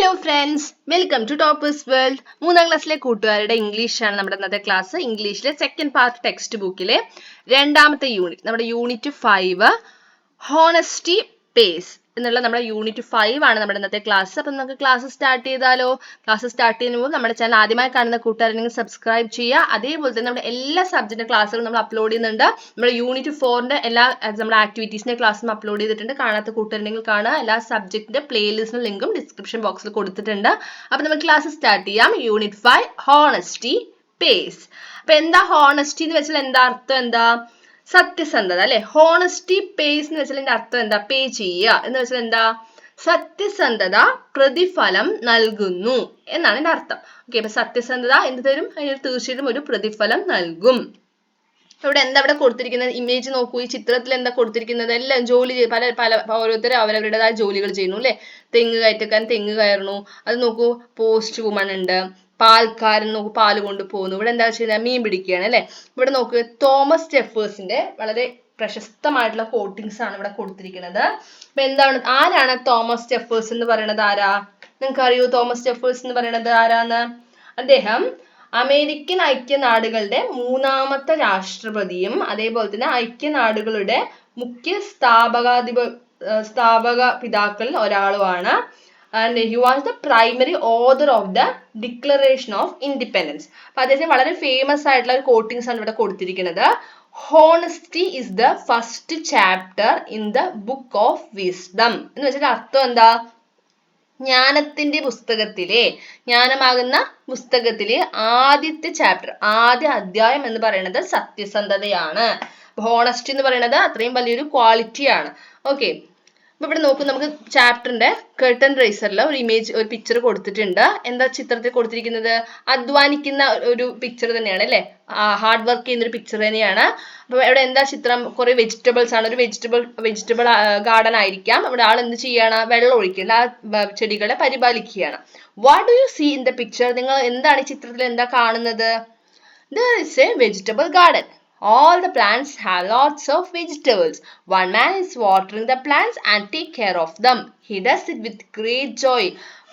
Hello friends, welcome to Toppers World. 3ാം ക്ലാസ്സിലെ കൂട്ടുകാരുടെ ഇംഗ്ലീഷാണ് നമ്മുടെ ഇന്നത്തെ ക്ലാസ്. ഇംഗ്ലീഷിലെ സെക്കൻഡ് പാർട്ട് ടെക്സ്റ്റ് ബുക്കിലെ 2ാമത്തെ യൂണിറ്റ്, നമ്മുടെ യൂണിറ്റ് 5 ഹോണസ്റ്റി പേസ് എന്നുള്ള നമ്മുടെ യൂണിറ്റ് 5 ആണ് നമ്മുടെ ഇന്നത്തെ ക്ലാസ്. അപ്പം നമുക്ക് ക്ലാസ് സ്റ്റാർട്ട് ചെയ്താലോ? ക്ലാസ് സ്റ്റാർട്ട് ചെയ്യുമ്പോൾ നമ്മുടെ ചാനൽ ആദ്യമായി കാണുന്ന കൂട്ടുകാരെങ്കിൽ സബ്സ്ക്രൈബ് ചെയ്യുക. അതേപോലെ തന്നെ നമ്മുടെ എല്ലാ സബ്ജക്റ്റ് ക്ലാസ്സുകളും നമ്മൾ അപ്ലോഡ് ചെയ്യുന്നുണ്ട്. നമ്മുടെ യൂണിറ്റ് 4ന്റെ എല്ലാ നമ്മുടെ ആക്ടിവിറ്റീസിന്റെ ക്ലാസ്സും അപ്ലോഡ് ചെയ്തിട്ടുണ്ട്. കാണാത്ത കൂട്ടുകാരുണ്ടെങ്കിൽ കാണുക. എല്ലാ സബ്ജക്റ്റിന്റെ പ്ലേലിസ്റ്റിന്റെ ലിങ്കും ഡിസ്ക്രിപ്ഷൻ ബോക്സിൽ കൊടുത്തിട്ടുണ്ട്. അപ്പൊ നമുക്ക് ക്ലാസ് സ്റ്റാർട്ട് ചെയ്യാം. Unit 5 honesty pace. അപ്പൊ എന്താ ഹോണസ്റ്റി എന്ന് വെച്ചാൽ എന്താ അർത്ഥം? എന്താ? സത്യസന്ധത അല്ലെ. ഹോണസ്റ്റി പേസ് എന്ന് വെച്ചാൽ എന്റെ അർത്ഥം എന്താ? പേ ചെയ്യുക എന്ന് വെച്ചാൽ എന്താ? സത്യസന്ധത പ്രതിഫലം നൽകുന്നു എന്നാണ് എന്റെ അർത്ഥം. ഓക്കെ, അപ്പൊ സത്യസന്ധത എന്ത് തരും? അതിന് തീർച്ചയായിട്ടും ഒരു പ്രതിഫലം നൽകും. ഇവിടെ എന്താ ഇവിടെ കൊടുത്തിരിക്കുന്നത്? ഇമേജ് നോക്കൂ. ഈ ചിത്രത്തിൽ എന്താ കൊടുത്തിരിക്കുന്നത്? എല്ലാം ജോലി പല ഓരോരുത്തരും അവരവരുടേതായ ജോലികൾ ചെയ്യുന്നു അല്ലെ. തെങ്ങ് കയറ്റക്കാരൻ തെങ്ങ് കയറുന്നു. അത് നോക്കൂ, പോസ്റ്റ് വുമൺ ഉണ്ട്. പാൽക്കാരൻ നോക്കൂ, പാല് കൊണ്ട് പോകുന്നു. ഇവിടെ എന്താ ചെയ്യുന്നത്? മീൻ പിടിക്കുകയാണ് അല്ലെ. ഇവിടെ നോക്കൂ, തോമസ് ജെഫേഴ്സിന്റെ വളരെ പ്രശസ്തമായിട്ടുള്ള കോട്ടിങ്സ് ആണ് ഇവിടെ കൊടുത്തിരിക്കുന്നത്. അപ്പൊ എന്താണ്, ആരാണ് തോമസ് ജെഫേഴ്സ് എന്ന് പറയുന്നത്? ആരാ? നിങ്ങൾക്ക് അറിയോ തോമസ് ജെഫേഴ്സ് എന്ന് പറയുന്നത് ആരാന്ന്? അദ്ദേഹം അമേരിക്കൻ ഐക്യനാടുകളുടെ 3ാമത്തെ രാഷ്ട്രപതിയും അതേപോലെ തന്നെ ഐക്യനാടുകളുടെ മുഖ്യ സ്ഥാപക പിതാക്കളിൽ ഒരാളുമാണ്. And he was the primary author of the Declaration of Independence. അപ്പൊ അദ്ദേഹം വളരെ ഫേമസ് ആയിട്ടുള്ള ഒരു കോട്ടിങ്സ് ആണ് ഇവിടെ കൊടുത്തിരിക്കുന്നത്. Honesty is the first chapter in the book of wisdom. എന്ന് വെച്ചാൽ അർത്ഥം എന്താ? ജ്ഞാനത്തിന്റെ പുസ്തകത്തിലെ, ജ്ഞാനമാകുന്ന പുസ്തകത്തിലെ ആദ്യത്തെ ചാപ്റ്റർ, ആദ്യ അധ്യായം എന്ന് പറയുന്നത് സത്യസന്ധതയാണ്. ഹോണസ്റ്റി എന്ന് പറയുന്നത് അത്രയും വലിയൊരു ക്വാളിറ്റിയാണ്. ഓക്കെ, അപ്പൊ ഇവിടെ നോക്കൂ, നമുക്ക് ചാപ്റ്ററിന്റെ കർട്ടൻ റൈസറിൽ ഒരു ഇമേജ്, ഒരു പിക്ചർ കൊടുത്തിട്ടുണ്ട്. എന്താ ചിത്രത്തിൽ കൊടുത്തിരിക്കുന്നത്? അധ്വാനിക്കുന്ന ഒരു പിക്ചർ തന്നെയാണ് അല്ലെ. ഹാർഡ് വർക്ക് ചെയ്യുന്ന ഒരു പിക്ചർ തന്നെയാണ്. അപ്പൊ ഇവിടെ എന്താ ചിത്രം? കുറെ വെജിറ്റബിൾസ് ആണ്. ഒരു വെജിറ്റബിൾ ഗാർഡൻ ആയിരിക്കാം. ഇവിടെ ആൾ എന്ത് ചെയ്യാണ്? വെള്ളം ഒഴിക്കുകയാണ്, ആ ചെടികളെ പരിപാലിക്കുകയാണ്. What do you see in the picture? നിങ്ങൾ എന്താണ് ഈ ചിത്രത്തിൽ എന്താ കാണുന്നത്? There is a vegetable garden. All the plants have lots of vegetables. One man is watering the plants and take care of them. He does it with great joy.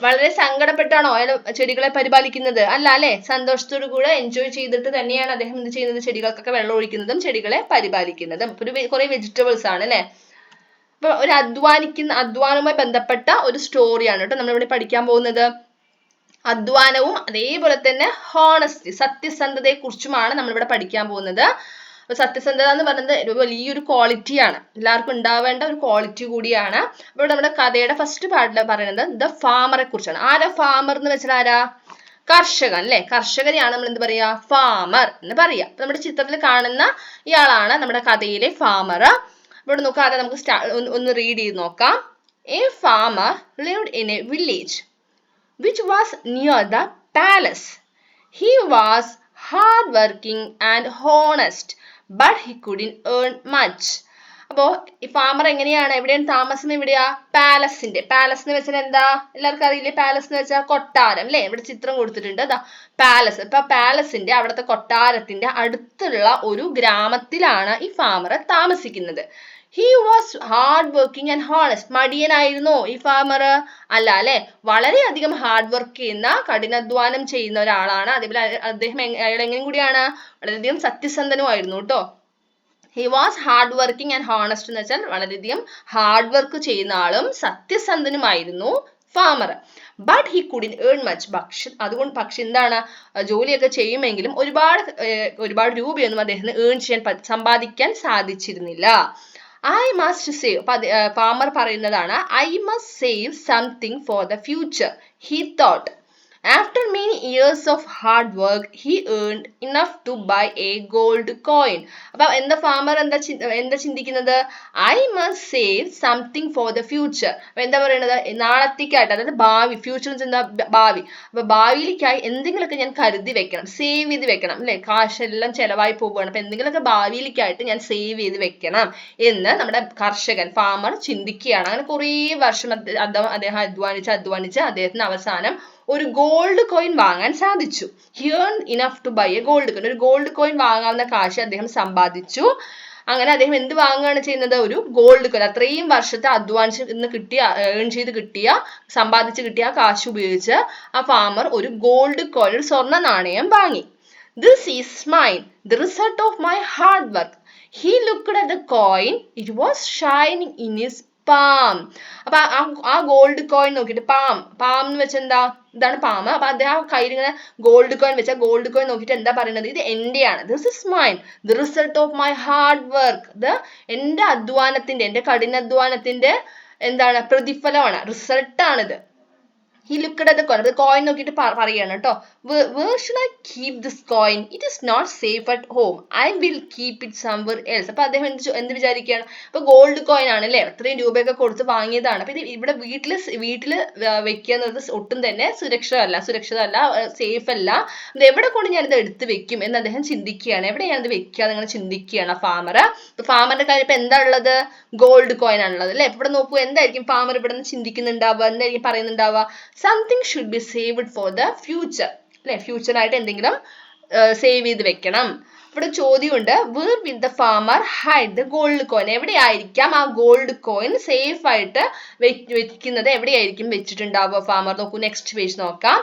വളരെ സങ്കടപ്പെട്ടാണോ അയാൾ ചെടികളെ പരിപാലിക്കുന്നത്? അല്ല അല്ലെ. സന്തോഷത്തോടു കൂടെ എൻജോയ് ചെയ്തിട്ട് തന്നെയാണ് അദ്ദേഹം എന്ത് ചെയ്യുന്നത്? ചെടികൾക്കൊക്കെ വെള്ളം ഒഴിക്കുന്നതും ചെടികളെ പരിപാലിക്കുന്നതും. കുറെ വെജിറ്റബിൾസ് ആണ് അല്ലെ. അപ്പൊ ഒരു അധ്വാനവുമായി ബന്ധപ്പെട്ട ഒരു സ്റ്റോറിയാണ് കേട്ടോ നമ്മളിവിടെ പഠിക്കാൻ പോകുന്നത്. അധ്വാനവും അതേപോലെ തന്നെ ഹോണസ്റ്റി, സത്യസന്ധതയെ കുറിച്ചുമാണ് നമ്മളിവിടെ പഠിക്കാൻ പോകുന്നത്. സത്യസന്ധത എന്ന് പറയുന്നത് ഒരു വലിയൊരു ക്വാളിറ്റിയാണ്, എല്ലാവർക്കും ഉണ്ടാവേണ്ട ഒരു ക്വാളിറ്റി കൂടിയാണ്. അപ്പോൾ നമ്മുടെ കഥയുടെ ഫസ്റ്റ് പാർട്ടിൽ പറയുന്നത് ദ ഫാമറെ കുറിച്ചാണ്. ആരാ ഫാമർ എന്ന് വെച്ചാൽ? ആരാ? കർഷകൻ അല്ലെ. കർഷകനെയാണ് നമ്മൾ എന്ത് പറയാ? ഫാമർ എന്ന് പറയാ. അപ്പൊ നമ്മുടെ ചിത്രത്തിൽ കാണുന്ന ഇയാളാണ് നമ്മുടെ കഥയിലെ ഫാമർ. ഇവിടെ നോക്കാം, ആരാ? നമുക്ക് ഒന്ന് റീഡ് ചെയ്ത് നോക്കാം. A farmer lived in a village which was near the palace. He was hardworking and honest, but he couldn't earn much. അപ്പോ ഈ ഫാമർ എങ്ങനെയാണ്? എവിടെയാണ് താമസം? എവിടെയാ? പാലസിന്റെ. പാലസ് എന്ന് വെച്ചാൽ എന്താ? എല്ലാവർക്കും അറിയില്ലേ? പാലസ് എന്ന് വെച്ചാൽ കൊട്ടാരം അല്ലെ. ഇവിടെ ചിത്രം കൊടുത്തിട്ടുണ്ട്. അതാ പാലസ്. ഇപ്പൊ പാലസിന്റെ, അവിടുത്തെ കൊട്ടാരത്തിന്റെ അടുത്തുള്ള ഒരു ഗ്രാമത്തിലാണ് ഈ ഫാമർ താമസിക്കുന്നത്. He was hard working and honest. മടിയനായിരുന്നോ ഈ ഫാമർ? അല്ല അല്ലെ. വളരെയധികം ഹാർഡ് വർക്ക് ചെയ്യുന്ന, കഠിനാധ്വാനം ചെയ്യുന്ന ഒരാളാണ്. അതേപോലെ അദ്ദേഹം അയാൾ എങ്ങനെ കൂടിയാണ്? വളരെയധികം സത്യസന്ധനുമായിരുന്നു കേട്ടോ. He was hard working and honest എന്ന് വെച്ചാൽ വളരെയധികം ഹാർഡ് വർക്ക് ചെയ്യുന്ന ആളും സത്യസന്ധനുമായിരുന്നു farmer. But he couldn't earn much. പക്ഷെ എന്താണ്? ജോലിയൊക്കെ ചെയ്യുമെങ്കിലും ഒരുപാട് രൂപയൊന്നും അദ്ദേഹത്തിന് ഏൺ ചെയ്യാൻ, സമ്പാദിക്കാൻ സാധിച്ചിരുന്നില്ല. I must save. ഫാമർ പറയുന്നതാണ്, I must save something for the future, he thought. After many years of hard work, he earned enough to buy a gold coin. അപ്പൊ എന്താ ഫാമർ എന്താ ചിന്തിക്കുന്നത്? I must save something for the future. അപ്പൊ എന്താ പറയുന്നത്? നാളത്തേക്കായിട്ട്, അതായത് ഭാവി. Future എന്താ? ഭാവി. അപ്പൊ ഭാവിയിലേക്കായി എന്തെങ്കിലുമൊക്കെ ഞാൻ കരുതി വെക്കണം, സേവ് ചെയ്ത് വെക്കണം അല്ലെ. കാശെല്ലാം ചെലവായി പോവുകയാണ്. അപ്പൊ എന്തെങ്കിലുമൊക്കെ ഭാവിയിലേക്കായിട്ട് ഞാൻ സേവ് ചെയ്ത് വെക്കണം എന്ന് നമ്മുടെ കർഷകൻ, ഫാമർ ചിന്തിക്കുകയാണ്. അങ്ങനെ കുറേ വർഷം അദ്ദേഹം അധ്വാനിച്ച് അദ്ദേഹത്തിന് അവസാനം ഒരു ഗോൾഡ് കോയിൻ വാങ്ങാൻ സാധിച്ചു. He earned enough to buy a gold coin. ഒരു ഗോൾഡ് കോയിൻ വാങ്ങാവുന്ന കാശ് അദ്ദേഹം സമ്പാദിച്ചു. അങ്ങനെ അദ്ദേഹം എന്ത് വാങ്ങുകയാണ് ചെയ്യുന്നത്? ഒരു ഗോൾഡ് കോയിൻ. അത്രയും വർഷത്തെ അധ്വാനിച്ച് ഇന്ന് കിട്ടിയ ഏൺ ചെയ്ത് കിട്ടിയ സമ്പാദിച്ച് കിട്ടിയ കാശ് ഉപയോഗിച്ച് ആ ഫാമർ ഒരു ഗോൾഡ് കോയിൻ, ഒരു സ്വർണ്ണ നാണയം വാങ്ങി. This is mine, the result of my hard work. He looked at the coin. It was shining in his palm. അപ്പൊ ആ ഗോൾഡ് കോയിൻ നോക്കിയിട്ട് പാം എന്ന് വെച്ചാൽ എന്താ? ഇതാണ് പാം. അപ്പൊ അദ്ദേഹം ആ കയ്യിൽ ഇങ്ങനെ ഗോൾഡ് കോയിൻ വെച്ചാൽ ഗോൾഡ് കോയിൻ നോക്കിയിട്ട് എന്താ പറയുന്നത്? ഇത് എന്റെയാണ്. This is mine, the result of my hard work. ഇത് എന്റെ അധ്വാനത്തിന്റെ, എന്റെ കഠിനാധ്വാനത്തിന്റെ എന്താണ്? പ്രതിഫലമാണ്, റിസൾട്ടാണിത്. He looked at the coin. The coin നോക്കിയിട്ട് പറയാണ് കേട്ടോ, where should I keep this coin? It is not safe at home. I will keep it somewhere else. അപ്പൊ അദ്ദേഹം എന്ത് വിചാരിക്കുകയാണ്? അപ്പൊ ഗോൾഡ് കോയിൻ ആണ് അല്ലേ, അത്രയും രൂപയൊക്കെ കൊടുത്ത് വാങ്ങിയതാണ്. അപ്പൊ ഇത് ഇവിടെ വീട്ടില് വെക്കുക എന്നത് ഒട്ടും തന്നെ സുരക്ഷിതമല്ല, സേഫ് അല്ല. ഇത് എവിടെ കൊണ്ട് ഞാനിത് എടുത്ത് വെക്കും എന്ന് അദ്ദേഹം ചിന്തിക്കുകയാണ്. എവിടെ ഞാനിത് വെക്കുക നിങ്ങൾ ചിന്തിക്കുകയാണ് ഫാമർ. ഫാമറിന്റെ കയ്യിൽ ഇപ്പൊ എന്താ ഉള്ളത്? ഗോൾഡ് കോയിൻ ആണുള്ളത് അല്ലെ. ഇവിടെ നോക്കൂ, എന്തായിരിക്കും ഫാമർ ഇവിടെ നിന്ന് ചിന്തിക്കുന്നുണ്ടാവുക, എന്തായിരിക്കും പറയുന്നുണ്ടാവുക? Something should be saved for the future. അല്ലെ, ഫ്യൂച്ചർ ആയിട്ട് എന്തെങ്കിലും സേവ് ചെയ്ത് വെക്കണം. ഇവിടെ ചോദ്യമുണ്ട്, where will the farmer hide the gold coin? എവിടെയായിരിക്കാം ആ ഗോൾഡ് കോയിൻ സേഫ് ആയിട്ട് വെക്കുന്നത്? എവിടെയായിരിക്കും വെച്ചിട്ടുണ്ടാവുക ഫാമർ? നോക്കൂ, നെക്സ്റ്റ് പേജ് നോക്കാം.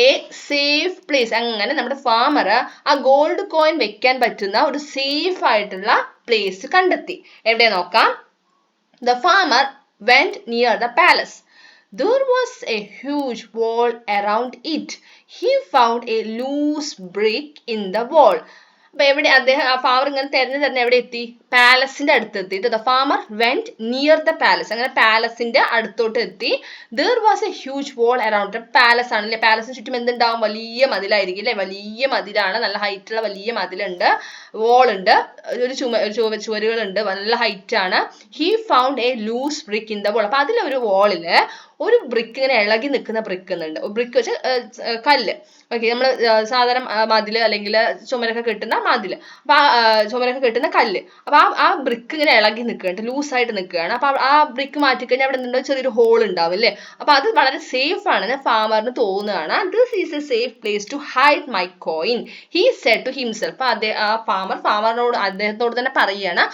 A safe place. അങ്ങനെ നമ്മുടെ ഫാമർ ആ ഗോൾഡ് കോയിൻ വെക്കാൻ പറ്റുന്ന ഒരു സേഫ് ആയിട്ടുള്ള പ്ലേസ് കണ്ടെത്തി. എവിടെ നോക്കാം? The farmer went near the palace. There was a huge wall around it. He found a loose brick in the wall. അപ്പൊ എവിടെ അദ്ദേഹം ആ ഫാമർ ഇങ്ങനെ തെരഞ്ഞ് എവിടെ എത്തി? പാലസിന്റെ അടുത്ത് എത്തിയിട്ട് the farmer went near the palace. അങ്ങനെ പാലസിന്റെ അടുത്തോട്ട് എത്തി. There was a huge wall around. Palace ആണല്ലേ, പാലസിന് ചുറ്റും എന്തുണ്ടാവും? വലിയ മതിലായിരിക്കും അല്ലെ, വലിയ മതിലാണ്, നല്ല ഹൈറ്റുള്ള വലിയ മതിലുണ്ട്, വോൾ ഉണ്ട്, ചുവരുകളുണ്ട്, നല്ല ഹൈറ്റ് ആണ്. He found a loose brick in the wall. അപ്പൊ അതിലൊരു വാളില് ഒരു ബ്രിക്ക് ഇങ്ങനെ ഇളകി നിൽക്കുന്ന ബ്രിക്ക് ഉണ്ട്. ബ്രിക്ക് വെച്ച് കല്ല്. ഓക്കെ, നമ്മൾ സാധാരണ മതില് അല്ലെങ്കിൽ ചുമരൊക്കെ കെട്ടുന്ന മതില്, അപ്പൊ ചുമരൊക്കെ കെട്ടുന്ന കല്ല്. അപ്പൊ ആ ബ്രിക്ക് ഇങ്ങനെ ഇളകി നിൽക്കുകയാണ്, ലൂസായിട്ട് നിൽക്കുകയാണ്. അപ്പൊ ആ ബ്രിക്ക് മാറ്റിക്കഴിഞ്ഞാൽ അവിടെ നിന്നോ ചെറിയൊരു ഹോൾ ഉണ്ടാവും അല്ലേ. അപ്പൊ അത് വളരെ സേഫ് ആണെന്ന് ഫാമറിന് തോന്നുകയാണ്. This is a safe place to hide my coin, he said to himself. അപ്പൊ ആ ഫാമറിനോട് അദ്ദേഹത്തോട് തന്നെ പറയുകയാണ്,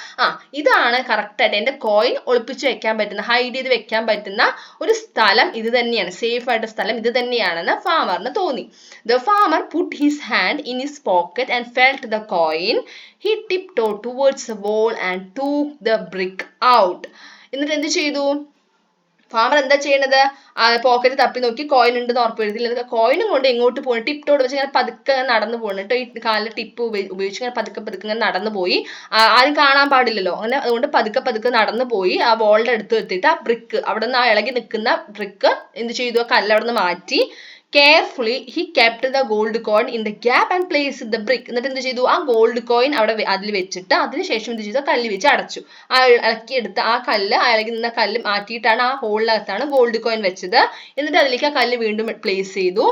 ഇതാണ് കറക്റ്റ് ആയിട്ട് എന്റെ കോയിൻ ഒളിപ്പിച്ച് വെക്കാൻ പറ്റുന്ന, ഹൈഡ് ചെയ്ത് വെക്കാൻ പറ്റുന്ന ഒരു സ്ഥലം ഇത് തന്നെയാണ്, സേഫ് ആയിട്ട് സ്ഥലം ഇത് തന്നെയാണെന്ന് ഫാമറിന് തോന്നി. The farmer put his hand in his pocket and felt the coin. He tiptoed towards the wall and took the brick out. എന്നിട്ട് എന്ത് ചെയ്തു? ഫാമർ എന്താ ചെയ്യണത്? പോക്കറ്റ് തപ്പി നോക്കി, കോയിൻ ഉണ്ടെന്ന് ഉറപ്പുവരുത്തില്ല. കോയിനും കൊണ്ട് എങ്ങോട്ട് പോകണം? ടിപ്റ്റോട് വെച്ച് ഇങ്ങനെ പതുക്കെ നടന്നു പോകണം കേട്ടോ. ഈ കാലിലെ ടിപ്പ് ഉപയോഗിച്ച് ഇങ്ങനെ പതുക്കെ ഇങ്ങനെ നടന്നു പോയി, ആരും കാണാൻ പാടില്ലല്ലോ. അങ്ങനെ അതുകൊണ്ട് പതുക്കെ നടന്നു പോയി ആ വോളിന്റെ അടുത്ത് എത്തിയിട്ട് ആ ബ്രിക്ക്, അവിടെ നിന്ന് ആ ഇളകി നിൽക്കുന്ന ബ്രിക്ക് എന്ത് ചെയ്തു? ആ കല്ല് അവിടെ നിന്ന് മാറ്റി. Carefully he kept the gold coin in the gap and placed the brick. എന്നിട്ട് എന്ത് ചെയ്തു? ആ ഗോൾഡ് കോയിൻ അവിടെ അതിൽ വെച്ചിട്ട് അതിനുശേഷം എന്ത് ചെയ്തു? കല്ല് വെച്ച് അടച്ചു. ആ ഇളക്കിയെടുത്ത ആ കല്ല്, ആ ഇളകി നിന്ന കല്ല് മാറ്റിയിട്ടാണ് ആ ഹോളിനകത്താണ് ഗോൾഡ് കോയിൻ വെച്ചത്. എന്നിട്ട് അതിലേക്ക് ആ കല്ല് വീണ്ടും പ്ലേസ് ചെയ്തു.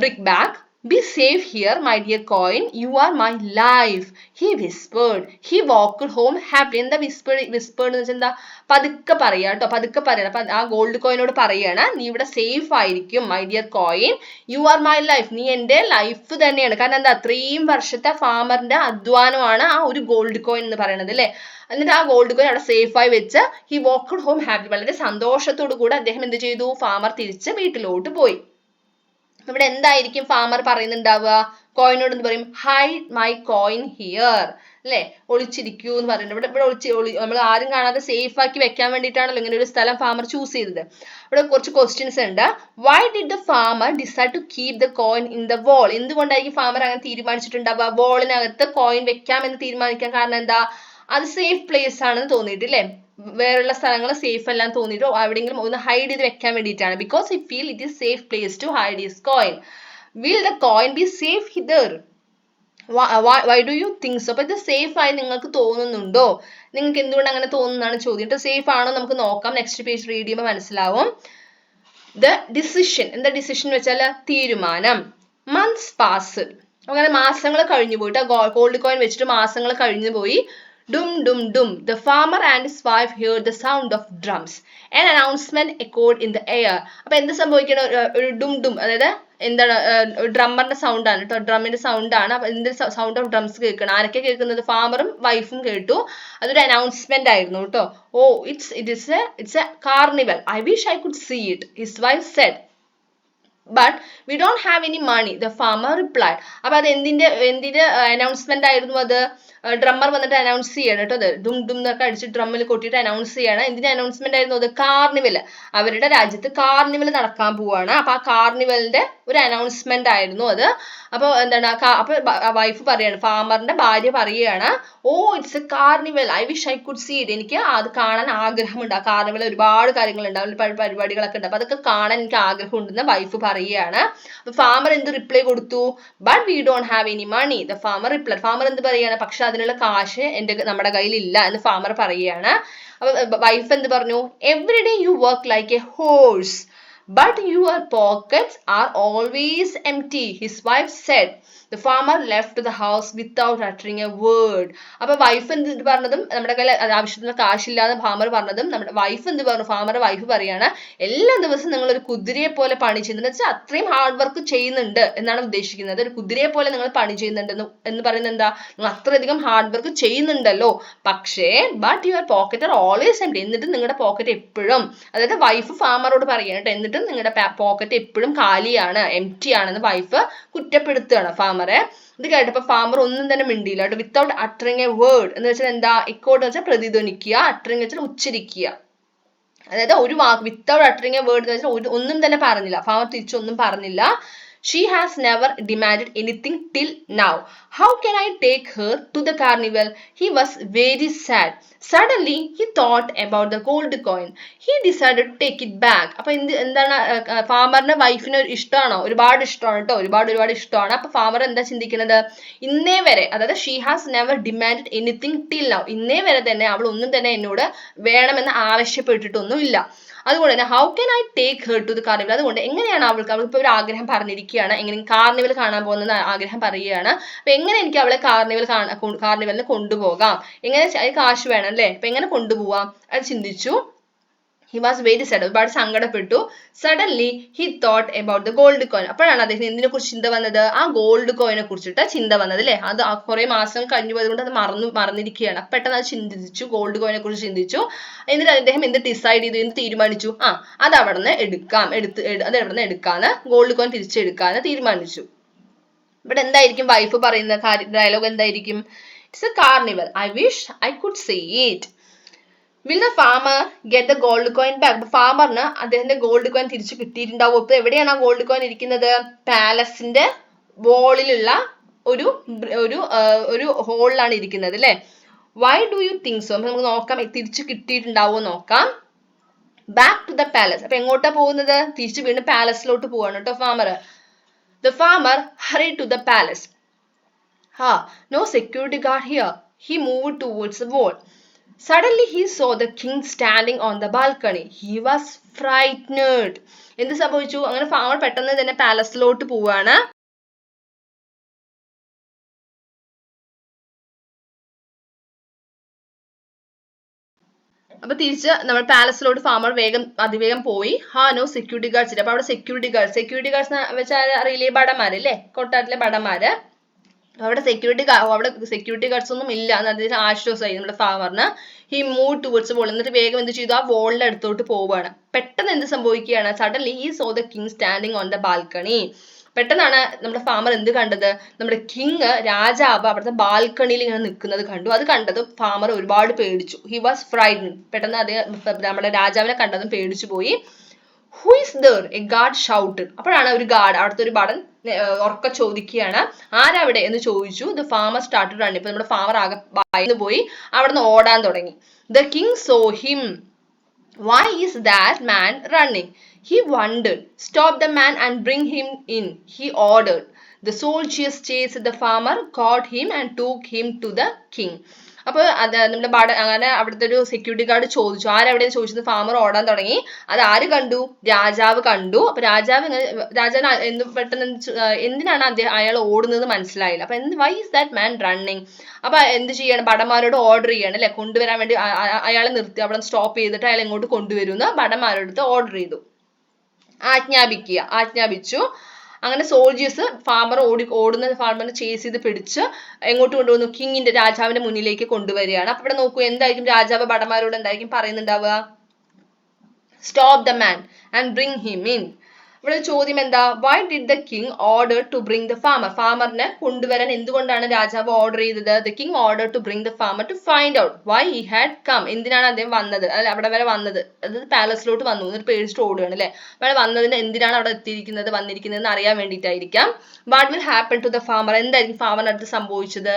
Brick back. Be safe here, my dear coin. You are my life, he whispered. He walked home happy. എന്താ whispered എന്ന് വെച്ചാൽ എന്താ? പതുക്കെ പറയാ കേട്ടോ, പതുക്കെ പറയണം. അപ്പൊ ആ ഗോൾഡ് കോയിനോട് പറയാണ്, നീ ഇവിടെ സേഫ് ആയിരിക്കും, my dear coin, you are my life, നീ എന്റെ ലൈഫ് തന്നെയാണ്. കാരണം എന്താ? അത്രയും വർഷത്തെ ഫാമറിന്റെ അധ്വാനമാണ് ആ ഒരു ഗോൾഡ് കോയിൻ എന്ന് പറയുന്നത് അല്ലെ. എന്നിട്ട് ആ ഗോൾഡ് കോയിൻ അവിടെ സേഫ് ആയി വെച്ച് ഹി വാക്ക്ഡ് ഹോം ഹാപ്പി. വളരെ സന്തോഷത്തോടു കൂടെ അദ്ദേഹം എന്ത് ചെയ്തു? ഫാമർ തിരിച്ച് വീട്ടിലോട്ട് പോയി. ഇവിടെ എന്തായിരിക്കും ഫാമർ പറയുന്നുണ്ടാവുക? കോയിനോട് എന്ത് പറയും? ഹൈഡ് മൈ കോയിൻ ഹിയർ അല്ലെ, ഒളിച്ചിരിക്കൂ എന്ന് പറയുന്നത്. ഇവിടെ നമ്മൾ ആരും കാണാതെ സേഫ് ആക്കി വെക്കാൻ വേണ്ടിയിട്ടാണല്ലോ ഇങ്ങനെ ഒരു സ്ഥലം ഫാമർ ചൂസ് ചെയ്തത്. ഇവിടെ കുറച്ച് ക്വസ്റ്റ്യൻസ് ഉണ്ട്. Why did the farmer decide to keep the coin in the wall? എന്തുകൊണ്ടായിരിക്കും ഫാമർ അങ്ങനെ തീരുമാനിച്ചിട്ടുണ്ടാവുക? വോളിനകത്ത് കോയിൻ വെക്കാമെന്ന് തീരുമാനിക്കാൻ കാരണം എന്താ? അത് സേഫ് പ്ലേസ് ആണെന്ന് തോന്നിയിട്ടില്ലേ, വേറെയുള്ള സ്ഥലങ്ങൾ സേഫ് അല്ലാന്ന് തോന്നിയിട്ട് എവിടെയെങ്കിലും ഒന്ന് ഹൈഡ് ചെയ്ത് വെക്കാൻ വേണ്ടിയിട്ടാണ്. Because he feel it is safe place to hide his coin. Will the coin be safe here? Why do you think so? അപ്പൊ ഇത് സേഫ് ആയി നിങ്ങൾക്ക് തോന്നുന്നുണ്ടോ? നിങ്ങൾക്ക് എന്തുകൊണ്ട് അങ്ങനെ തോന്നുന്നതാണ് ചോദ്യം. സേഫ് ആണോ നമുക്ക് നോക്കാം. നെക്സ്റ്റ് പേജ് റീഡ് ചെയ്യുമ്പോൾ മനസ്സിലാവും. The decision. എന്താ ഡിസിഷൻ വെച്ചാൽ? തീരുമാനം. Months pass. അങ്ങനെ മാസങ്ങൾ കഴിഞ്ഞു പോയിട്ട് ഗോൾഡ് കോയിൻ വെച്ചിട്ട് മാസങ്ങൾ കഴിഞ്ഞു പോയി. Dum dum dum. The farmer and his wife heard the sound of drums. An announcement echoed in the air. അപ്പൊ എന്ത് സംഭവിക്കണം? ഒരു ഡും ഡും, അതായത് എന്താണ് ഡ്രമ്മറിന്റെ സൗണ്ട് ആണ് കേട്ടോ, ഡ്രമ്മിന്റെ സൗണ്ട് ആണ്. അപ്പൊ ഇതിന്റെ സൗണ്ട് ഓഫ് ഡ്രംസ് കേൾക്കണം. ആരൊക്കെ കേൾക്കുന്നത്? ഫാമറും വൈഫും കേട്ടു. അതൊരു അനൗൺസ്മെന്റ് ആയിരുന്നു കേട്ടോ. Oh it's a carnival, I wish I could see it, his wife said. But we don't have any money, the farmer replied. അപ്പൊ അത് എന്തിന്റെ അനൗൺസ്മെന്റ് ആയിരുന്നു? അത് ഡ്രമ്മർ വന്നിട്ട് അനൗൺസ് ചെയ്യണം കേട്ടോ. അത് ഡും ഡും എന്നൊക്കെ അടിച്ച് ഡ്രമ്മിൽ കൊട്ടിയിട്ട് അനൗൺസ് ചെയ്യണം. എന്തിന്റെ അനൗൺസ്മെന്റ് ആയിരുന്നു അത്? കാർണിവൽ. അവരുടെ രാജ്യത്ത് കാർണിവൽ നടക്കാൻ പോവാണ്. അപ്പൊ ആ കാർണിവലിന്റെ ഒരു അനൗൺസ്മെന്റ് ആയിരുന്നു അത്. അപ്പൊ എന്താണ് അപ്പൊ വൈഫ് പറയാണ്, ഫാമറിന്റെ ഭാര്യ പറയുകയാണ്, oh it's a carnival, I wish I could see it. എനിക്ക് അത് കാണാൻ ആഗ്രഹമുണ്ട്. ആ കാർണിവൽ ഒരുപാട് കാര്യങ്ങളുണ്ട്, അവരുടെ പരിപാടികളൊക്കെ ഉണ്ട്. അപ്പൊ അതൊക്കെ കാണാൻ എനിക്ക് ആഗ്രഹമുണ്ടെന്ന് വൈഫ് പറയുകയാണ്. അപ്പൊ ഫാമർ എന്ത് റിപ്ലൈ കൊടുത്തു? But we don't have any money, the farmer replied. Farmer എന്ത് പറയാണ്? പക്ഷെ അതിനുള്ള കാശ് നമ്മുടെ കയ്യിൽ ഇല്ല എന്ന് ഫാമർ പറയുകയാണ്. അപ്പൊ വൈഫ് എന്ത് പറഞ്ഞു? Every day you work like A horse, but your pockets are always empty, his wife said. The farmer left the house without uttering a word. അപ്പൊ വൈഫ് എന്ത് പറഞ്ഞതും നമ്മുടെ കയ്യിൽ ആവശ്യത്തിന് കാശില്ലാതെ ഫാമർ പറഞ്ഞതും നമ്മുടെ വൈഫ് എന്ത് പറഞ്ഞു? ഫാമറുടെ വൈഫ് പറയാണ്, എല്ലാ ദിവസവും നിങ്ങൾ ഒരു കുതിരയെ പോലെ പണി ചെയ്യുന്നുണ്ട്, വെച്ചാൽ അത്രയും ഹാർഡ് വർക്ക് ചെയ്യുന്നുണ്ട് എന്നാണ് ഉദ്ദേശിക്കുന്നത്. ഒരു കുതിരയെ പോലെ നിങ്ങൾ പണി ചെയ്യുന്നുണ്ട് എന്ന് പറയുന്നത് എന്താ? നിങ്ങൾ അത്രയധികം ഹാർഡ് വർക്ക് ചെയ്യുന്നുണ്ടല്ലോ, പക്ഷേ but your pocket are always empty, എന്നിട്ട് നിങ്ങളുടെ പോക്കറ്റ് എപ്പോഴും, അതായത് വൈഫ് ഫാമറോട് പറയാണ്, എന്നിട്ടും നിങ്ങളുടെ പോക്കറ്റ് എപ്പോഴും കാലിയാണ്, എംപ്റ്റി ആണെന്ന് വൈഫ് കുറ്റപ്പെടുത്തുകയാണ് ഫാമറെ. ഇത് കേട്ടപ്പോ ഫാമർ ഒന്നും തന്നെ മിണ്ടിയില്ല കേട്ടോ. വിത്തൗട്ട് അട്ടറിങ് എ വേർഡ് എന്ന് വെച്ചാൽ എന്താ? ഇക്കോട്ട് വെച്ചാൽ പ്രതിധ്വനിക്കുക, അട്ടറിങ് വെച്ചാൽ ഉച്ചരിക്കുക. അതായത് ഒരു വാക്ക്, വിത്തൗട്ട് അട്ടറിങ് എ വേർഡ് എന്ന് വെച്ചാൽ ഒന്നും തന്നെ പറഞ്ഞില്ല. ഫാമർ തിരിച്ചൊന്നും പറഞ്ഞില്ല. She has never demanded anything till now. How can I take her to the carnival? He was very sad. Suddenly he thought about the gold coin. He decided to take it back. അപ്പൊ എന്താണ് ഫാമറിന്റെ വൈഫിന് ഇഷ്ടമാണോ? ഒരുപാട് ഇഷ്ടമാണ് കേട്ടോ, ഒരുപാട് ഇഷ്ടമാണ്. അപ്പൊ ഫാമർ എന്താ ചിന്തിക്കുന്നത്? ഇന്നേ വരെ, അതായത് she has never demanded anything till now, ഇന്നേ വരെ തന്നെ അവൾ ഒന്നും തന്നെ എന്നോട് വേണമെന്ന് ആവശ്യപ്പെട്ടിട്ടൊന്നും ഇല്ല. അതുകൊണ്ട് തന്നെ how can I take her to the carnival, അതുകൊണ്ട് എങ്ങനെയാണ് അവൾക്ക് ഒരു ആഗ്രഹം പറഞ്ഞിരിക്കുകയാണ്, എങ്ങനെ കാർണിവൽ കാണാൻ പോകുന്ന ആഗ്രഹം പറയുകയാണ്. അപ്പൊ എങ്ങനെ എനിക്ക് അവളെ കാർണിവലിന് കൊണ്ടുപോകാം? എങ്ങനെ? കാശ് വേണം അല്ലേ, അപ്പൊ എങ്ങനെ കൊണ്ടുപോവാം? അത് ചിന്തിച്ചു. He was very sad. ഒരുപാട് സങ്കടപ്പെട്ടു. Suddenly he thought about the gold coin. അപ്പോഴാണ് അദ്ദേഹം എന്തിനെ കുറിച്ച് ചിന്ത വന്നത്? ആ ഗോൾഡ് കോയിനെ കുറിച്ചിട്ട് ചിന്ത വന്നത് അല്ലേ. അത് കുറെ മാസം കഴിഞ്ഞു പോയതുകൊണ്ട് അത് മറന്നിരിക്കുകയാണ്. പെട്ടെന്ന് അത് ചിന്തിച്ചു, ഗോൾഡ് കോയിനെ കുറിച്ച് ചിന്തിച്ചു. എന്നിട്ട് അദ്ദേഹം എന്ത് ഡിസൈഡ് ചെയ്തു, എന്ത് തീരുമാനിച്ചു? അത് അവിടെ നിന്ന് എടുക്കാന്ന്, ഗോൾഡ് കോയിൻ തിരിച്ചെടുക്കാന്ന് തീരുമാനിച്ചു. ഇവിടെ എന്തായിരിക്കും വൈഫ് പറയുന്ന ഡയലോഗ്? എന്തായിരിക്കും? It's a carnival, I wish I could see it. Will the farmer get the gold coin back? ഫാമറിന് അദ്ദേഹത്തിന്റെ ഗോൾഡ് കോയിൻ തിരിച്ചു കിട്ടിയിട്ടുണ്ടാവും. ഇപ്പൊ എവിടെയാണ് ആ ഗോൾഡ് കോയിൻ ഇരിക്കുന്നത്? പാലസിന്റെ വോളിലുള്ള ഒരു ഹോളിലാണ് ഇരിക്കുന്നത് അല്ലെ. Why do you think so? നമുക്ക് നോക്കാം തിരിച്ചു കിട്ടിയിട്ടുണ്ടാവോ നോക്കാം. Back to the palace. അപ്പൊ എങ്ങോട്ടാ പോകുന്നത്? തിരിച്ചു വീണ്ടും പാലസിലോട്ട് പോവാണ് കേട്ടോ farmer. The farmer hurried to the palace. No security guard here. He moved towards the wall. Suddenly he saw the king standing on the balcony. He was frightened. എന്ത് സംഭവിച്ചു? അങ്ങനെ ഫാമർ പെട്ടെന്ന് തന്നെ പാലസിലോട്ട് പോവാണ്. അപ്പൊ തിരിച്ച് നമ്മൾ പാലസിലോട്ട് ഫാമർ അതിവേഗം പോയി. നോ സെക്യൂരിറ്റി ഗാർഡ്സ് ഇല്ല. അപ്പൊ അവിടെ സെക്യൂരിറ്റി ഗാർഡ്സ് വെച്ചാൽ അറിയില്ലേ? ഭടന്മാരല്ലേ, കൊട്ടാരത്തിലെ ഭടന്മാര്. അവിടെ സെക്യൂരിറ്റി ഗാർഡ്സ് ഒന്നും ഇല്ല എന്ന് അദ്ദേഹം ആശ്വാസമായി നമ്മുടെ ഫാമറിന്. He move towards wall. എന്നിട്ട് വേഗം എന്ത് ചെയ്തു? ആ വോളിന്റെ അടുത്തോട്ട് പോവുകയാണ്. പെട്ടെന്ന് എന്ത് സംഭവിക്കുകയാണ്? Suddenly he saw the king standing on the balcony. പെട്ടെന്നാണ് നമ്മുടെ ഫാമർ എന്ത് കണ്ടത്? നമ്മുടെ കിങ്, രാജാവ് അവിടുത്തെ ബാൽക്കണിയിൽ ഇങ്ങനെ നിൽക്കുന്നത് കണ്ടു. അത് കണ്ടതും ഫാമർ ഒരുപാട് പേടിച്ചു. He was frightened. പെട്ടെന്ന് അദ്ദേഹം നമ്മുടെ രാജാവിനെ കണ്ടതും പേടിച്ചു പോയി. Who is there? A guard shouted. അപ്പോഴാണ് ഒരു ഗാർഡ്, അവിടുത്തെ ഒരു ഭടൻ ഉറക്കെ ചോദിക്കുകയാണ്, ആരവിടെ എന്ന് ചോദിച്ചു. The farmer started running. ഇപ്പൊ നമ്മുടെ ഫാമർ ആകെ ഭയന്ന് പോയി, അവിടുന്ന് ഓടാൻ തുടങ്ങി. The king saw him. Why is that man running? He wondered. Stop the man and bring him in, he ordered. The soldiers chased the farmer, caught him and took him to the king. അപ്പൊ നമ്മുടെ അങ്ങനെ അവിടുത്തെ ഒരു security guard ചോദിച്ചു, ആരെവിടെയെന്ന് ചോദിച്ചത്. Farmer ഓടാൻ തുടങ്ങി. അത് ആര് കണ്ടു? രാജാവ് കണ്ടു. അപ്പൊ രാജാവിന് പെട്ടെന്ന് എന്തിനാണ് അയാൾ ഓടുന്നത് മനസ്സിലായില്ല. അപ്പൊ why is that man running? അപ്പൊ എന്ത് ചെയ്യാണ്? ഭടന്മാരോട് ഓർഡർ ചെയ്യാണ് അല്ലെ, കൊണ്ടുവരാൻ വേണ്ടി. അയാളെ നിർത്തി അവിടെ സ്റ്റോപ്പ് ചെയ്തിട്ട് അയാൾ ഇങ്ങോട്ട് കൊണ്ടുവരുമെന്ന് ഭടന്മാരോട് ഓർഡർ ചെയ്തു, ആജ്ഞാപിച്ചു. അങ്ങനെ സോൾജേഴ്സ് ഓടുന്ന ഫാർമറിനെ ചേസ് ചെയ്ത് പിടിച്ച് എങ്ങോട്ട് കൊണ്ടുവന്നു? കിങ്ങിന്റെ, രാജാവിന്റെ മുന്നിലേക്ക് കൊണ്ടുവരികയാണ്. അപ്പൊ ഇവിടെ നോക്കൂ, എന്തായിരിക്കും രാജാവ് ഭടന്മാരോട് എന്തായിരിക്കും പറയുന്നുണ്ടാവുക? Stop the man and bring him in. ഇവിടെ ചോദ്യം എന്താ? Why did the king order to bring the farmer? ഫാമറിനെ കൊണ്ടുവരാൻ എന്തുകൊണ്ടാണ് രാജാവ് ഓർഡർ ചെയ്തത്? The king order to bring the farmer to find out why he had come. എന്തിനാണ് അദ്ദേഹം വന്നത്? അല്ല, അവിടെ വരെ വന്നത്, അതായത് പാലസിലോട്ട് വന്നു, എന്നിട്ട് പേടിച്ചിട്ട് ഓടുകയാണ് അല്ലെ. അവിടെ വന്നതിന് എന്തിനാണ് അവിടെ വന്നിരിക്കുന്നത് എന്ന് അറിയാൻ വേണ്ടിയിട്ടായിരിക്കാം. What will happen to the farmer? എന്തായിരിക്കും ഫാമറിന് അടുത്ത് സംഭവിച്ചത്?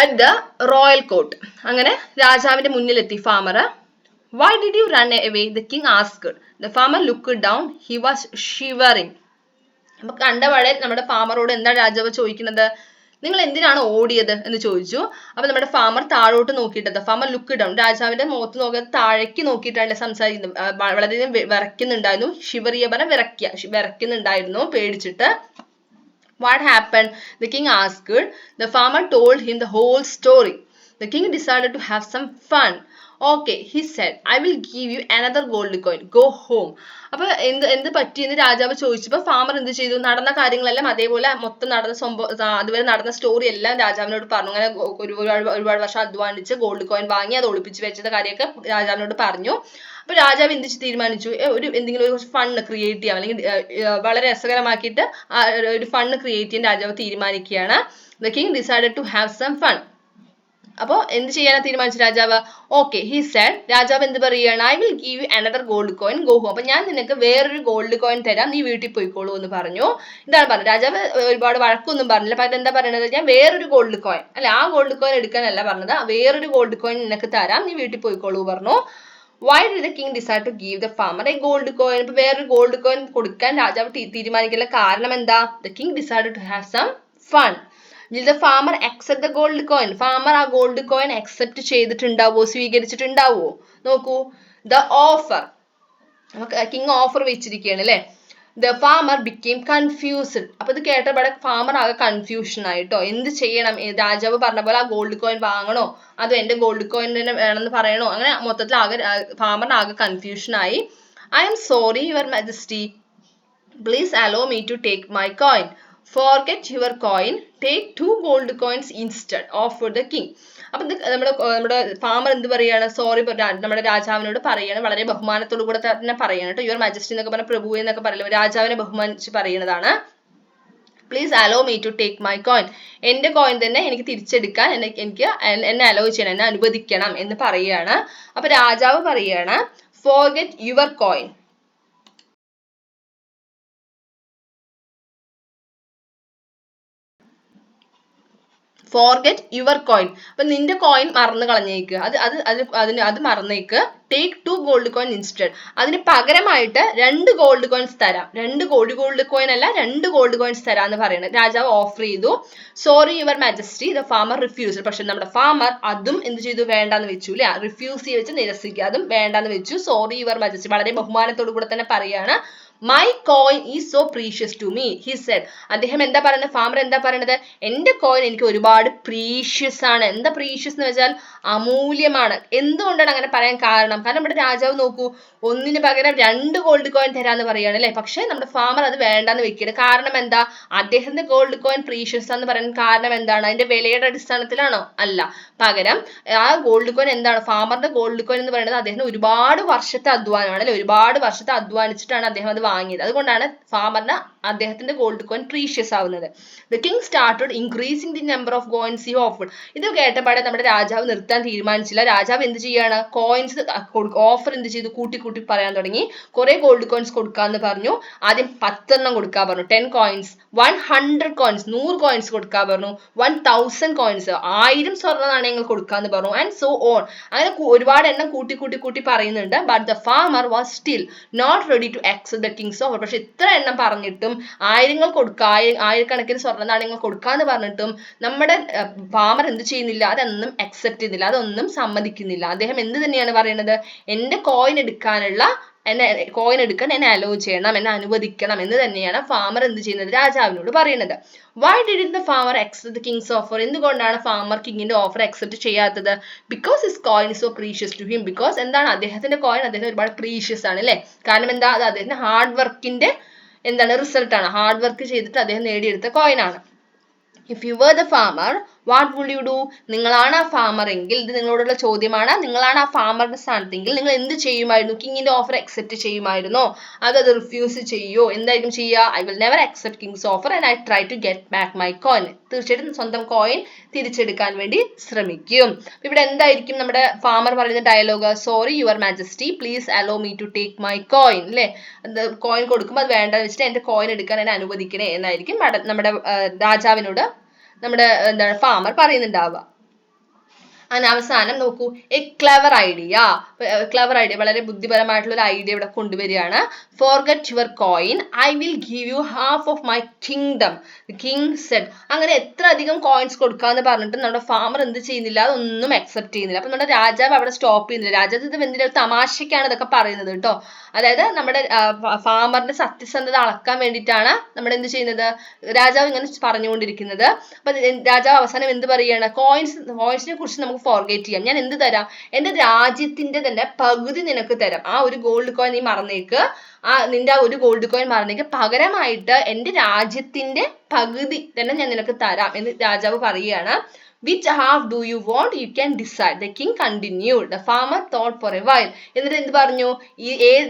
At the royal court. അങ്ങനെ രാജാവിന്റെ മുന്നിലെത്തി farmer. Why did you run away? The king asked. The farmer looked down. He was shivering. അപ്പൊ കണ്ടപാടെ നമ്മുടെ ഫാമറോട് എന്താണ് രാജാവ് ചോദിക്കുന്നത്? നിങ്ങൾ എന്തിനാണ് ഓടിയത് എന്ന് ചോദിച്ചു. അപ്പൊ നമ്മുടെ ഫാമർ താഴോട്ട് നോക്കിയിട്ട്, ഫാമർ ലുക്ക് ഡൗൺ, രാജാവിന്റെ മുഖത്ത് നോക്കിയത് താഴേക്ക് നോക്കിയിട്ടാണ് സംസാരിക്കുന്നത്. വളരെയധികം വിറയ്ക്കുന്നുണ്ടായിരുന്നു. ഷിവറിയ പറഞ്ഞ വിറയ്ക്കുന്നുണ്ടായിരുന്നു പേടിച്ചിട്ട്. What happened? The king asked. The farmer told him the whole story. The king decided to have some fun. Okay, he said, I will give you another gold coin. Go home. അപ്പൊ എന്ത് പറ്റിയെന്ന് രാജാവ് ചോദിച്ചപ്പോ farmer എന്ത് ചെയ്തു? നടന്ന കാര്യങ്ങളെല്ലാം അതേപോലെ മൊത്തം നടന്ന സംഭവം, അതുവരെ നടന്ന സ്റ്റോറി എല്ലാം രാജാവിനോട് പറഞ്ഞു. അങ്ങനെ ഒരുപാട് വർഷം അധ്വാനിച്ച് ഗോൾഡ് കോയിൻ വാങ്ങി അത് ഒളിപ്പിച്ച് വെച്ചത് കാര്യമൊക്കെ രാജാവിനോട് പറഞ്ഞു. അപ്പൊ രാജാവ് എന്ത് തീരുമാനിച്ചു? എന്തെങ്കിലും ഒരു ഫണ്ട് ക്രിയേറ്റ് ചെയ്യാം, അല്ലെങ്കിൽ വളരെ രസകരമാക്കിയിട്ട് ഒരു ഫണ്ട് ക്രിയേറ്റ് ചെയ്യാൻ രാജാവ് തീരുമാനിക്കുകയാണ്. The king decided to have some fun. അപ്പൊ എന്ത് ചെയ്യാനാ തീരുമാനിച്ചു രാജാവ്? ഓക്കെ, ഹി സെഡ്, രാജാവ് എന്ത് പറയുകയാണ്? I will give U another gold coin, go home. അപ്പൊ ഞാൻ നിനക്ക് വേറൊരു ഗോൾഡ് കോയിൻ തരാം, നീ വീട്ടിൽ പോയിക്കോളൂ എന്ന് പറഞ്ഞു. ഇതാണ് പറഞ്ഞത്. രാജാവ് ഒരുപാട് വഴക്കൊന്നും പറഞ്ഞില്ല. അപ്പൊ എന്താ പറയുന്നത്? ഞാൻ വേറൊരു ഗോൾഡ് കോയിൻ, അല്ലെ, ആ ഗോൾഡ് കോയിൻ എടുക്കാനല്ല പറഞ്ഞത്, വേറൊരു ഗോൾഡ് കോയിൻ നിനക്ക് തരാം, നീ വീട്ടിൽ പോയിക്കോളൂ പറഞ്ഞു. Why did the king decide to give the farmer a gold coin? ഇപ്പൊ വേറൊരു ഗോൾഡ് കോയിൻ കൊടുക്കാൻ രാജാവ് തീരുമാനിക്കുന്ന കാരണം എന്താ? The king decided to have some fun. Will the farmer accept the gold coin? Farmer ആ ഗോൾഡ് കോയിൻ accept ചെയ്തിട്ടുണ്ടാവോ, സ്വീകരിച്ചിട്ടുണ്ടാവോ? നോക്കൂ, the offer, king offer വെച്ചിരിക്കുകയാണ് അല്ലെ. The farmer became confused. അപ്പൊ ഇത് കേട്ടപാടെ ഫാമർ ആകെ കൺഫ്യൂഷൻ ആയിട്ടോ. എന്ത് ചെയ്യണം? രാജാവ് പറഞ്ഞ പോലെ ആ ഗോൾഡ് കോയിൻ വാങ്ങണോ, അതോ എന്റെ ഗോൾഡ് കോയിൻ തന്നെ വേണമെന്ന് പറയണോ? അങ്ങനെ മൊത്തത്തിൽ ഫാമറിന് ആകെ കൺഫ്യൂഷൻ ആയി. I am sorry, your majesty. Please allow me to take my coin. Forget your coin. Take 2 gold coins instead, offered the king. അപ്പൊ നമ്മുടെ ഫാമർ എന്ത് പറയാണ്? സോറി നമ്മുടെ രാജാവിനോട് പറയാണ്, വളരെ ബഹുമാനത്തോടു കൂടെ തന്നെ പറയാണ് കേട്ടോ. യുവർ മാജസ്റ്റി എന്നൊക്കെ പറഞ്ഞ പ്രഭു എന്നൊക്കെ പറയല്ലോ, രാജാവിനെ ബഹുമാനിച്ച് പറയുന്നതാണ്. Please allow me to take my coin. എന്റെ കോയിൻ തന്നെ എനിക്ക് തിരിച്ചെടുക്കാൻ എന്നെ അലോ ചെയ്യണം, എന്നെ അനുവദിക്കണം എന്ന് പറയുകയാണ്. അപ്പൊ രാജാവ് പറയാണ്, forget your coin. Forget your coin. അപ്പൊ നിന്റെ കോയിൻ മറന്നു കളഞ്ഞേക്ക്, അത് മറന്നേക്ക്. Take 2 gold coin instead. അതിന് പകരമായിട്ട് 2 ഗോൾഡ് കോയിൻസ് തരാം. 2 ഗോൾഡ് കോയിൻ അല്ല, 2 ഗോൾഡ് കോയിൻസ് തരാന്ന് പറയുന്നത് രാജാവ് ഓഫർ ചെയ്തു. Sorry your majesty, the farmer refuse. പക്ഷെ നമ്മുടെ ഫാമർ അതും എന്ത് ചെയ്തു? വേണ്ടാന്ന് വെച്ചു അല്ലെ. റിഫ്യൂസ് ചെയ്ത് വെച്ച് നിരസിക്കുക, അതും വേണ്ടാന്ന് വെച്ചു. സോറി യുവർ മാജസ്റ്റി, വളരെ ബഹുമാനത്തോടു കൂടെ തന്നെ പറയാണ്. My coin is so precious to me, he said. അദ്ദേഹം എന്താ പറയുന്നത്? ഫാമർ എന്താ പറയുന്നത്? എന്റെ കോയിൻ എനിക്ക് ഒരുപാട് പ്രീഷ്യസ് ആണ്. എന്താ പ്രീഷ്യസ് എന്ന് വെച്ചാൽ അമൂല്യമാണ്. എന്തുകൊണ്ടാണ് അങ്ങനെ പറയാൻ കാരണം? കാരണം നമ്മുടെ രാജാവ് നോക്കൂ, ഒന്നിന് പകരം 2 ഗോൾഡ് കോയിൻ തരാന്ന് പറയാണ് അല്ലെ. പക്ഷെ നമ്മുടെ ഫാമർ അത് വേണ്ടാന്ന് വെക്കുകയാണ്. കാരണം എന്താ? അദ്ദേഹത്തിന്റെ ഗോൾഡ് കോയിൻ പ്രീഷ്യസ് എന്ന് പറയാൻ കാരണം എന്താണ്? അതിന്റെ വിലയുടെ അടിസ്ഥാനത്തിലാണോ? അല്ല. പകരം ആ ഗോൾഡ് കോയിൻ എന്താണ്? ഫാമറിന്റെ ഗോൾഡ് കോയിൻ എന്ന് പറയുന്നത് അദ്ദേഹത്തിന് ഒരുപാട് വർഷത്തെ അധ്വാനമാണ് അല്ലെ. ഒരുപാട് വർഷത്തെ അധ്വാനിച്ചിട്ടാണ് അദ്ദേഹം അത് വാങ്ങിയത്. അതുകൊണ്ടാണ് ഫാമറിന് അദ്ദേഹത്തിന്റെ ഗോൾഡ് കോയിൻ പ്രീഷ്യസ് ആവുന്നത്. The king started increasing the number of coins he offered. ഇത് കേട്ടപാടെ നമ്മുടെ രാജാവ് നിർത്താൻ തീരുമാനിച്ചില്ല. രാജാവ് എന്ത് ചെയ്യാണ്? കോയിൻസ് ഓഫർ എന്ത് ചെയ്തു? കൂട്ടി പറയാൻ തുടങ്ങി. കുറെ ഗോൾഡ് കോയിൻസ് കൊടുക്കാന്ന് പറഞ്ഞു. ആദ്യം 10 കൊടുക്കാൻ പറഞ്ഞു, 10 കോയിൻസ്. 100 കോയിൻസ്, 100 കോയിൻസ് കൊടുക്കാൻ പറഞ്ഞു. 1000 കോയിൻസ്, 1000 സ്വർണ്ണ നാണയങ്ങൾ കൊടുക്കാന്ന് പറഞ്ഞു. And so on. അങ്ങനെ ഒരുപാട് എണ്ണം കൂട്ടി പറയുന്നുണ്ട്. But the farmer was still not ready to accept the king's offer. പക്ഷെ ഇത്ര എണ്ണം പറഞ്ഞിട്ടും, ആയിരക്കണക്കിന് സ്വർണ്ണ നാണയങ്ങൾ കൊടുക്കാന്ന് പറഞ്ഞിട്ടും നമ്മുടെ ഫാമർ എന്ത് ചെയ്യുന്നില്ല? അതൊന്നും അക്സെപ്റ്റ് ചെയ്യുന്നില്ല, അതൊന്നും സമ്മതിക്കുന്നില്ല. അദ്ദേഹം എന്ത് തന്നെയാണ് പറയുന്നത്? എന്റെ കോയിൻ എടുക്കാൻ എന്നെ അലോ ചെയ്യണം, എന്നെ അനുവദിക്കണം എന്ന് തന്നെയാണ് ഫാമർ എന്ത് ചെയ്യുന്നത്? രാജാവിനോട് പറയുന്നത്. Why didn't the farmer accept the king's offer? എന്തുകൊണ്ടാണ് ഫാമർ കിങ്ങിന്റെ ഓഫർ അക്സെപ്റ്റ് ചെയ്യാത്തത്? Because his coin is so precious to him. Because എന്താണ്? അദ്ദേഹത്തിന്റെ കോയിൻ അദ്ദേഹത്തിന് ഒരുപാട് പ്രീഷ്യസ് ആണ് അല്ലെ. കാരണം എന്താ? അത് അദ്ദേഹത്തിന്റെ ഹാർഡ് വർക്കിന്റെ എന്താണ് റിസൾട്ട് ആണ്, ഹാർഡ് വർക്ക് ചെയ്തിട്ട് അദ്ദേഹം നേടിയെടുത്ത കോയിൻ ആണ്. If you were the farmer, what would you do? നിങ്ങളാണ് ആ ഫാമർ എങ്കിൽ, ഇത് നിങ്ങളോടുള്ള ചോദ്യമാണ്, നിങ്ങളാണ് ആ ഫാമറുടെ സ്ഥാനത്തെങ്കിൽ നിങ്ങൾ എന്ത് ചെയ്യുമായിരുന്നു? കിങ്ങിന്റെ ഓഫർ അക്സെപ്റ്റ് ചെയ്യുമായിരുന്നോ, അത് റിഫ്യൂസ് ചെയ്യോ, എന്തായിരിക്കും ചെയ്യുക? I will never accept king's offer and I try to get back my coin. തീർച്ചയായിട്ടും സ്വന്തം കോയിൻ തിരിച്ചെടുക്കാൻ വേണ്ടി ശ്രമിക്കും. ഇവിടെ എന്തായിരിക്കും നമ്മുടെ ഫാമർ പറയുന്ന dialogue? Sorry your majesty, please allow me to take my coin, അല്ലെ? കോയിൻ കൊടുക്കുമ്പോൾ അത് വേണ്ട വെച്ചിട്ട് എന്റെ കോയിൻ എടുക്കാൻ എന്നെ അനുവദിക്കണേ എന്നായിരിക്കും നമ്മുടെ രാജാവിനോട് നമ്മുടെ എന്താണ് ഫാമർ പറയുന്നുണ്ടാവുക. അങ്ങനെ അവസാനം നോക്കൂ, എ ക്ലെവർ ഐഡിയ. വളരെ ബുദ്ധിപരമായിട്ടുള്ള ഒരു ഐഡിയ ഇവിടെ കൊണ്ടുവരികയാണ്. Forget your coin, I will give you half of my kingdom, king said. അങ്ങനെ എത്ര അധികം കോയിൻസ് കൊടുക്കാന്ന് പറഞ്ഞിട്ട് നമ്മുടെ ഫാമർ എന്ത് ചെയ്യുന്നില്ല, അതൊന്നും അക്സെപ്റ്റ് ചെയ്യുന്നില്ല. അപ്പൊ നമ്മുടെ രാജാവ് അവിടെ സ്റ്റോപ്പ് ചെയ്യുന്നില്ല. രാജാവ് ഇത് എന്തിന്റെ തമാശക്കാണ് ഇതൊക്കെ പറയുന്നത് കേട്ടോ. അതായത് നമ്മുടെ ഫാമറിന്റെ സത്യസന്ധത അളക്കാൻ വേണ്ടിയിട്ടാണ് നമ്മുടെ എന്ത് ചെയ്യുന്നത്, രാജാവ് ഇങ്ങനെ പറഞ്ഞുകൊണ്ടിരിക്കുന്നത്. അപ്പൊ രാജാവ് അവസാനം എന്ത് പറയുകയാണ്? കോയിൻസിനെ കുറിച്ച് നമുക്ക് ഫോർഗേറ്റ് ചെയ്യാം, ഞാൻ എന്ത് തരാം, എന്റെ രാജ്യത്തിന്റെ തന്നെ പകുതി നിനക്ക് തരാം. ആ ഒരു ഗോൾഡ് കോയിൻ നീ മറന്നേക്ക്, നിന്റെ ആ ഒരു ഗോൾഡ് കോയിൻ മറന്നേക്ക്, പകരമായിട്ട് എന്റെ രാജ്യത്തിന്റെ പകുതി തന്നെ ഞാൻ നിനക്ക് തരാം എന്ന് രാജാവ് പറയുകയാണ്. Which half do you want? You can decide. The king continued. The farmer thought for a while. എന്നിട്ട് എന്ത് പറഞ്ഞു?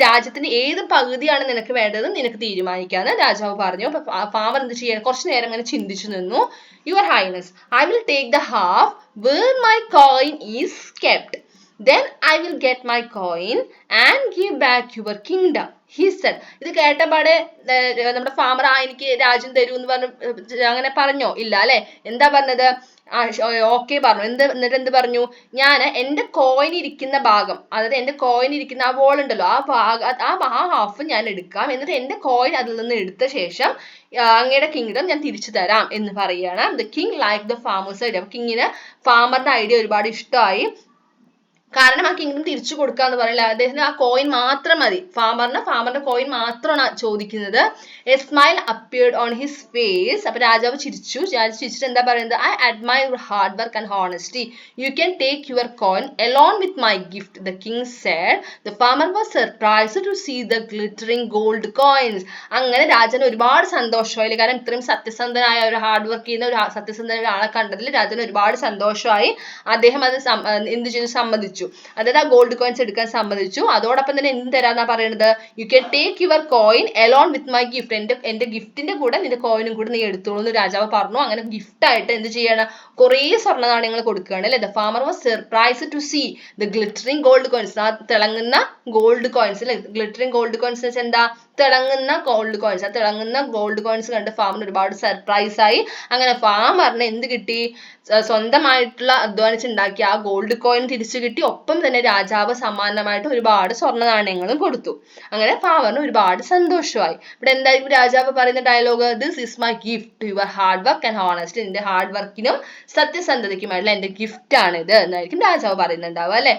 രാജ്യത്തിന്റെ ഏത് പകുതിയാണ് നിനക്ക് വേണ്ടത് നിനക്ക് തീരുമാനിക്കാന്ന് രാജാവ് പറഞ്ഞു. അപ്പൊ ഫാമർ എന്ത് ചെയ്യാൻ കുറച്ചു നേരം അങ്ങനെ ചിന്തിച്ചു നിന്നു. Your Highness, I will take the half where my coin is kept. Then I will get my coin and give back your kingdom, he said. ഇത് കേട്ടപാടെ നമ്മുടെ ഫാമർ എനിക്ക് രാജ്യം തരൂ എന്ന് പറഞ്ഞു അങ്ങനെ പറഞ്ഞോ? ഇല്ല അല്ലെ. എന്താ പറഞ്ഞത്? ഓക്കെ പറഞ്ഞു. എന്നിട്ട് എന്ത് പറഞ്ഞു? ഞാൻ എന്റെ കോയിൻ ഇരിക്കുന്ന ഭാഗം, അതായത് എന്റെ കോയിൻ ഇരിക്കുന്ന ആ വോൾ ഉണ്ടല്ലോ, ആ ഹാഫ് ഞാൻ എടുക്കാം, എന്നിട്ട് എന്റെ കോയിൻ അതിൽ നിന്ന് എടുത്ത ശേഷം അങ്ങയുടെ കിങ്ഡം ഞാൻ തിരിച്ചു തരാം എന്ന് പറയുകയാണ്. The king like the farmers idea. അപ്പൊ കിങ്ങിന് ഫാമറിന്റെ ഐഡിയ ഒരുപാട് ഇഷ്ടമായി. കാരണം ആ കിങ്ഡം തിരിച്ചു കൊടുക്കാന്ന് പറയില്ല, അദ്ദേഹത്തിന് ആ കോയിൻ മാത്രം മതി. ഫാമറിന്റെ കോയിൻ മാത്രമാണ് ചോദിക്കുന്നത്. A smile appeared on his face. അപ്പൊ രാജാവ് ചിരിച്ചിട്ട് എന്താ പറയുന്നത്? I admire your hard work and honesty, you can take your coin along with my gift, the king said. The farmer was surprised to see the glittering gold coins. അങ്ങനെ രാജന് ഒരുപാട് സന്തോഷമായി. കാരണം ഇത്രയും സത്യസന്ധനായ ഒരു ഹാർഡ് വർക്ക് ചെയ്യുന്ന ഒരു സത്യസന്ധനായ ഒരാളെ കണ്ടതിൽ രാജന് ഒരുപാട് സന്തോഷമായി. അദ്ദേഹം അത് എന്ത് ചെയ്തു? സമ്മതിച്ചു. അതായത് ആ ഗോൾഡ് കോയിൻസ് എടുക്കാൻ സമ്മതിച്ചു. അതോടൊപ്പം തന്നെ എന്ത് തരാന്നാ പറയുന്നത്? U can take your coin along with my gift, എന്റെ ഗിഫ്റ്റിന്റെ കൂടെ നിന്റെ കോയിനും കൂടെ നീ എടുത്തോളൂ എന്ന് രാജാവ് പറഞ്ഞു. അങ്ങനെ ഗിഫ്റ്റ് ആയിട്ട് എന്ത് ചെയ്യണം? കുറേ സ്വർണ്ണ നാണയങ്ങൾ കൊടുക്കുകയാണ് അല്ലെ. The farmer was surprised to see the glittering gold coins. ആ തിളങ്ങുന്ന ഗോൾഡ് കോയിൻസ് അല്ലെ. ഗ്ലിറ്ററിംഗ് ഗോൾഡ് കോയിൻസ് വെച്ചാൽ എന്താ? തിളങ്ങുന്ന ഗോൾഡ് കോയിൻസ്. ആ തിളങ്ങുന്ന ഗോൾഡ് കോയിൻസ് കണ്ട് ഫാമറിന് ഒരുപാട് സർപ്രൈസ് ആയി. അങ്ങനെ ഫാമറിന് എന്ത് കിട്ടി? സ്വന്തമായിട്ടുള്ള അധ്വാനിച്ചുണ്ടാക്കിയ ആ ഗോൾഡ് കോയിൻ തിരിച്ചു കിട്ടി. ഒപ്പം തന്നെ രാജാവ് സമ്മാനമായിട്ട് ഒരുപാട് സ്വർണ്ണ നാണയങ്ങളും കൊടുത്തു. അങ്ങനെ ഫാമറിന് ഒരുപാട് സന്തോഷമായി. ഇവിടെ എന്തായിരിക്കും രാജാവ് പറയുന്ന dialogue? This is my gift to your hard work and honesty. നിന്റെ ഹാർഡ് വർക്കിനും സത്യസന്ധതയ്ക്കുമായിട്ടുള്ള എന്റെ ഗിഫ്റ്റ് ആണ് ഇത് എന്നായിരിക്കും രാജാവ് പറയുന്നുണ്ടാവുക അല്ലെ.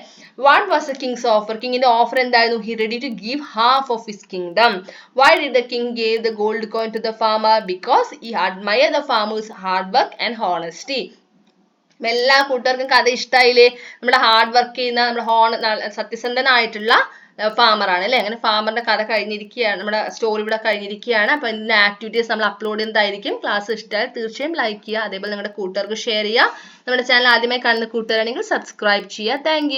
What was the king's offer? കിങ്ങിന്റെ ഓഫർ എന്തായിരുന്നു? He ready to give half of his kingdom. Why did the king give the gold coin to the farmer? Because he admired the farmer's hard work and honesty. എല്ലാ കൂട്ടുകാർക്കും കഥ ഇഷ്ടമായില്ലേ? നമ്മുടെ hard work ചെയ്യുന്ന നമ്മുടെ സത്യസന്ധനായിട്ടുള്ള farmer ആണ് അല്ലെ. അങ്ങനെ ഫാമറിന്റെ കഥ കഴിഞ്ഞിരിക്കുകയാണ്, നമ്മുടെ സ്റ്റോറി ഇവിടെ കഴിഞ്ഞിരിക്കുകയാണ്. അപ്പൊ ഇതിന്റെ ആക്ടിവിറ്റീസ് നമ്മൾ അപ്ലോഡ് ചെയ്യുന്നതായിരിക്കും. ക്ലാസ് ഇഷ്ടമായാൽ തീർച്ചയായും ലൈക്ക് ചെയ്യുക, അതേപോലെ നിങ്ങളുടെ കൂട്ടുകാർക്ക് ഷെയർ ചെയ്യുക. നമ്മുടെ ചാനൽ ആദ്യമായി കാണുന്ന കൂട്ടുകാരാണെങ്കിൽ സബ്സ്ക്രൈബ് ചെയ്യുക. താങ്ക്